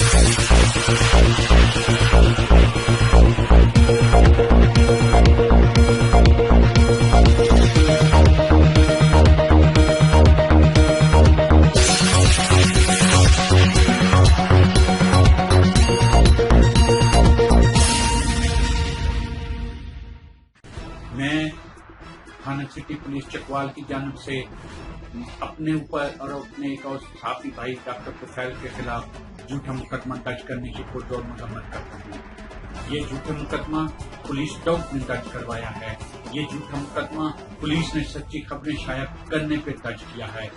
میں تھانہ city police Chakwal کی جانب سے اپنے اوپر اور اپنے ایک اور صحافی بھائی ڈاکٹر طفیل کے خلاف جھوٹا مقدمہ درج کرنے کی پرزور مذمت کرتا ہوں۔ یہ جھوٹا مقدمہ پولیس ٹاک نے درج کروایا ہے۔ یہ جھوٹا مقدمہ پولیس نے سچی خبریں شائع کرنے پہ درج کیا ہے۔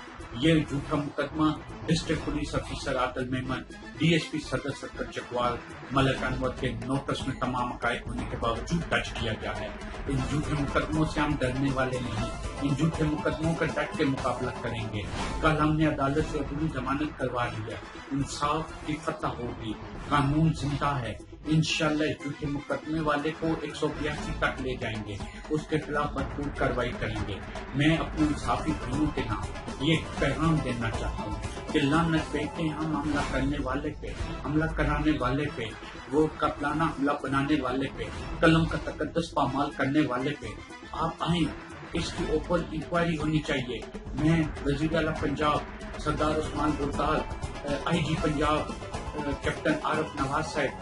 یہ جھوٹا مقدمہ ڈسٹرکٹ پولیس افیسر عادل میمن، ڈی ایس پی صدر سرکل چکوال ملک انور کے نوٹس میں تمام حقائق ہونے کے باوجود درج کیا گیا ہے۔ ان جھوٹے مقدموں سے ہم ڈرنے والے نہیں، ان جھوٹے مقدموں کا ڈٹ کے مقابلہ کریں گے۔ کل ہم نے عدالت سے عدلی ضمانت کروا لی ہے، انصاف کی فتح ہوگی، قانون زندہ ہے۔ انشاءاللہ اس جھوٹے مقدمے والے کو 182 تک لے جائیں گے، اس کے خلاف بھرپور کارروائی کریں گے۔ میں اپنے صحافی بھائیوں کے نام یہ پیغام دینا چاہتا ہوں کہ لعنت بیٹھے ہم حملہ کرنے والے پہ، حملہ کرانے والے پہ، وہ قاتلانہ حملہ بنانے والے پہ، قلم کا تقدس پامال کرنے والے پہ۔ آپ آئیں، اس کی اوپن انکوائری ہونی چاہیے۔ میں وزیر اعلیٰ پنجاب سردار عثمان بلدار، آئی جی پنجاب کیپٹن عارف نواز صاحب،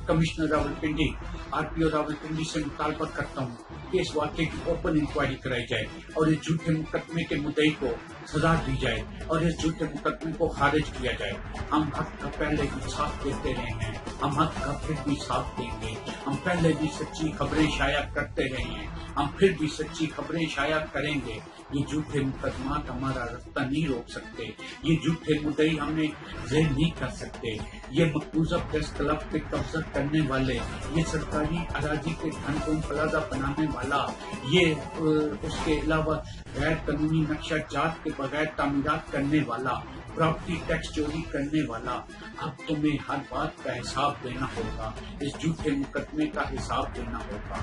کمشنر راولپنڈی، آر پی او راولپنڈی سے مطالبہ کرتا ہوں کہ اس واقعے کی اوپن انکوائری کرائی جائے اور اس جھوٹے مقدمے کے مدعی کو سزا دی جائے اور اس جھوٹے مقدمے کو خارج کیا جائے۔ ہم حق کا پہلے بھی ساتھ دیتے رہے ہیں، ہم حق کا پھر بھی ساتھ دیں گے۔ ہم پہلے بھی سچی خبریں شائع کرتے رہے ہیں، ہم پھر بھی سچی خبریں شائع کریں گے۔ یہ جھوٹے مقدمات ہمارا راستہ نہیں روک سکتے، یہ جھوٹے مدعی ہمیں ذیل نہیں کر سکتے۔ یہ مقبوضہ پریس کلب پہ قبضہ کرنے والے، یہ سرکاری اراضی کے دھن کو پلازہ بنانے والا، یہ اس کے علاوہ غیر قانونی نقشہ جات کے بغیر تعمیرات کرنے والا، پراپرٹی ٹیکس چوری کرنے والا، اب تمہیں ہر بات کا حساب دینا ہوگا، اس جھوٹے مقدمے کا حساب دینا ہوگا۔